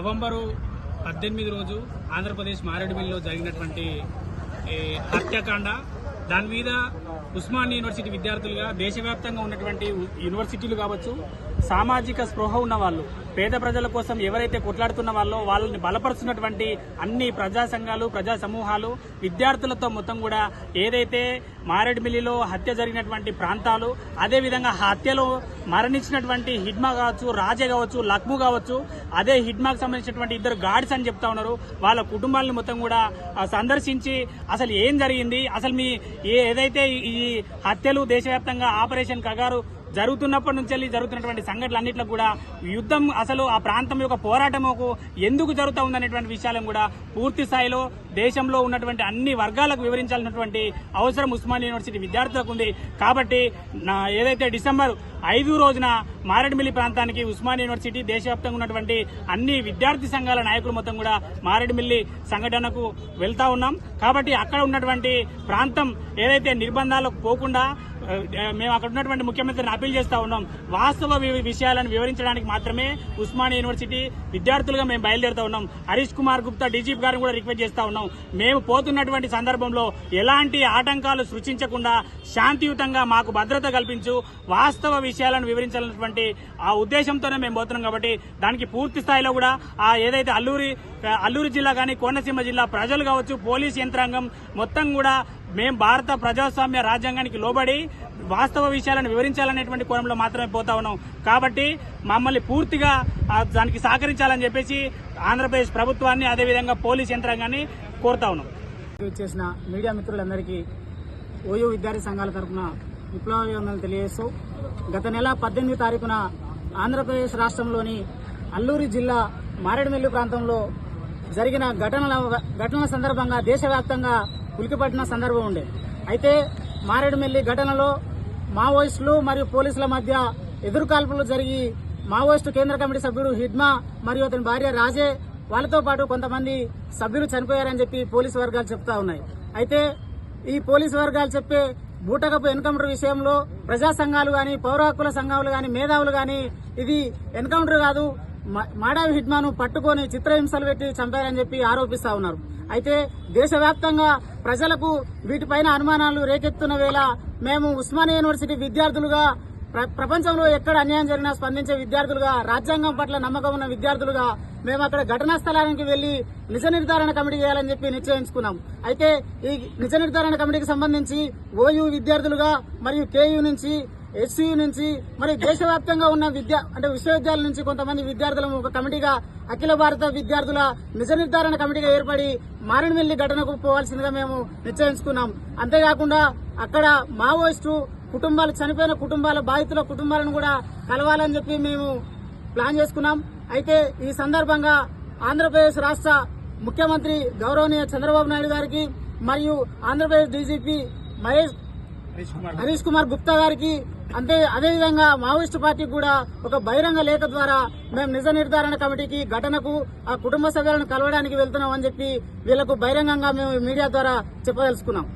November 18 రోజు ఆంధ్రప్రదేశ్ మారేడుమిల్లిలో జరిగినటువంటి హత్యాకాండ దాని మీద ఉస్మానియా యూనివర్సిటీ విద్యార్థులుగా దేశవ్యాప్తంగా ఉన్నటువంటి యూనివర్సిటీలు కావచ్చు, సామాజిక స్పృహ ఉన్న వాళ్ళు, పేద ప్రజల కోసం ఎవరైతే కొట్లాడుతున్న వాళ్ళో వాళ్ళని బలపరుస్తున్నటువంటి అన్ని ప్రజా సంఘాలు, ప్రజా సమూహాలు, విద్యార్థులతో మొత్తం కూడా ఏదైతే మారేడుమిల్లిలో హత్య జరిగినటువంటి ప్రాంతాలు, అదేవిధంగా హత్యలో మరణించినటువంటి హిడ్మా కావచ్చు, రాజే కావచ్చు, లక్ము కావచ్చు, అదే హిడ్మాకు సంబంధించినటువంటి 2 గార్డ్స్ అని చెప్తా ఉన్నారు. వాళ్ళ కుటుంబాలను మొత్తం కూడా సందర్శించి అసలు ఏం జరిగింది, అసలు మీ ఏదైతే ఈ హత్యలు దేశవ్యాప్తంగా ఆపరేషన్ కగారు జరుగుతున్నప్పటి నుంచి జరుగుతున్నటువంటి సంఘటనలన్నింటిలో కూడా యుద్ధం, అసలు ఆ ప్రాంతం యొక్క పోరాటముకు ఎందుకు జరుగుతూ ఉందనేటువంటి విషయాలను కూడా పూర్తి స్థాయిలో దేశంలో ఉన్నటువంటి అన్ని వర్గాలకు వివరించాల్సినటువంటి అవసరం ఉస్మానియా యూనివర్సిటీ విద్యార్థులకు ఉంది. కాబట్టి ఏదైతే డిసెంబర్ 5 రోజున మారేడుమిల్లి ప్రాంతానికి ఉస్మానియా యూనివర్సిటీ దేశవ్యాప్తంగా ఉన్నటువంటి అన్ని విద్యార్థి సంఘాల నాయకులు మొత్తం కూడా మారేడుమిల్లి సంఘటనకు వెళ్తా ఉన్నాం. కాబట్టి అక్కడ ఉన్నటువంటి ప్రాంతం ఏదైతే నిర్బంధాలకు పోకుండా మేము అక్కడ ఉన్నటువంటి ముఖ్యమంత్రిని అప్పీల్ చేస్తా ఉన్నాం. వాస్తవ విషయాలను వివరించడానికి మాత్రమే ఉస్మానియా యూనివర్సిటీ విద్యార్థులుగా మేము బయలుదేరుతా ఉన్నాం. హరీష్ కుమార్ గుప్తా డీజీపీ గారిని కూడా రిక్వెస్ట్ చేస్తా ఉన్నాం. మేము పోతున్నటువంటి సందర్భంలో ఎలాంటి ఆటంకాలు సృష్టించకుండా శాంతియుతంగా మాకు భద్రత కల్పించు, వాస్తవ విషయాలను వివరించాలన్నటువంటి ఆ ఉద్దేశంతోనే మేము పోతున్నాం. కాబట్టి దానికి పూర్తి స్థాయిలో కూడా ఏదైతే అల్లూరి జిల్లా కానీ కోనసీమ జిల్లా ప్రజలు కావచ్చు, పోలీస్ యంత్రాంగం మొత్తం కూడా మేము భారత ప్రజాస్వామ్య రాజ్యాంగానికి లోబడి వాస్తవ విషయాలను వివరించాలనేటువంటి కోణంలో మాత్రమే పోతా ఉన్నాం. కాబట్టి మమ్మల్ని పూర్తిగా దానికి సహకరించాలని చెప్పేసి ఆంధ్రప్రదేశ్ ప్రభుత్వాన్ని, అదేవిధంగా పోలీస్ యంత్రాంగాన్ని కోరుతా ఉన్నాం. చేసిన మీడియా మిత్రులందరికీ ఓయూ విద్యార్థి సంఘాల తరఫున విప్లవాభివందనలు తెలియజేస్తూ, గత నెల 18 తారీఖున ఆంధ్రప్రదేశ్ రాష్ట్రంలోని అల్లూరి జిల్లా మారేడుమిల్లి ప్రాంతంలో జరిగిన ఘటనల సందర్భంగా దేశవ్యాప్తంగా ఉలికిపట్టిన సందర్భం ఉండే. అయితే మారేడుమిల్లి ఘటనలో మావోయిస్టులు మరియు పోలీసుల మధ్య ఎదురుకాల్పులు జరిగి మావోయిస్టు కేంద్ర కమిటీ సభ్యుడు హిడ్మా మరియు అతని భార్య రాజే, వాళ్ళతో పాటు కొంతమంది సభ్యులు చనిపోయారని చెప్పి పోలీసు వర్గాలు చెప్తా ఉన్నాయి. అయితే ఈ పోలీసు వర్గాలు చెప్పే బూటకపు ఎన్కౌంటర్ విషయంలో ప్రజా సంఘాలు గాని, పౌర హక్కుల సంఘాలు గాని, మేధావులు గాని ఇది ఎన్కౌంటర్ కాదు, మాడావి హిడ్మాను పట్టుకొని చిత్రహింసలు పెట్టి చంపారని చెప్పి ఆరోపిస్తా ఉన్నారు. అయితే దేశవ్యాప్తంగా ప్రజలకు వీటిపైన అనుమానాలు రేకెత్తున్న వేళ మేము ఉస్మానియా యూనివర్సిటీ విద్యార్థులుగా ప్రపంచంలో ఎక్కడ అన్యాయం జరిగినా స్పందించే విద్యార్థులుగా, రాజ్యాంగం పట్ల నమ్మకం ఉన్న విద్యార్థులుగా మేము అక్కడ ఘటనా స్థలానికి వెళ్లి నిజ నిర్ధారణ కమిటీ చేయాలని చెప్పి నిశ్చయించుకున్నాం. అయితే ఈ నిజ నిర్ధారణ కమిటీకి సంబంధించి ఓయూ విద్యార్థులుగా మరియు కేయూ నుంచి, ఎస్సీయూ నుంచి, మరియు దేశవ్యాప్తంగా ఉన్న విశ్వవిద్యాలయం నుంచి కొంతమంది విద్యార్థులను ఒక కమిటీగా అఖిల భారత విద్యార్థుల నిజ నిర్ధారణ కమిటీగా ఏర్పడి మారేడుమిల్లి ఘటనకు పోవాల్సిందిగా మేము నిశ్చయించుకున్నాం. అంతేకాకుండా అక్కడ మావోయిస్టు కుటుంబాలు, చనిపోయిన కుటుంబాల బాధితుల కుటుంబాలను కూడా కలవాలని చెప్పి మేము ప్లాన్ చేసుకున్నాం. అయితే ఈ సందర్భంగా ఆంధ్రప్రదేశ్ రాష్ట్ర ముఖ్యమంత్రి గౌరవనీయ చంద్రబాబు నాయుడు గారికి మరియు ఆంధ్రప్రదేశ్ డీజీపీ హరీష్ కుమార్ గుప్తా గారికి, అదేవిధంగా మావోయిస్టు పార్టీకి కూడా ఒక బహిరంగ లేఖ ద్వారా మేము నిజ నిర్ధారణ కమిటీకి, ఘటనకు ఆ కుటుంబ సభ్యులను కలవడానికి వెళ్తున్నాం అని చెప్పి వీళ్లకు బహిరంగంగా మేము మీడియా ద్వారా చెప్పదలుచుకున్నాం.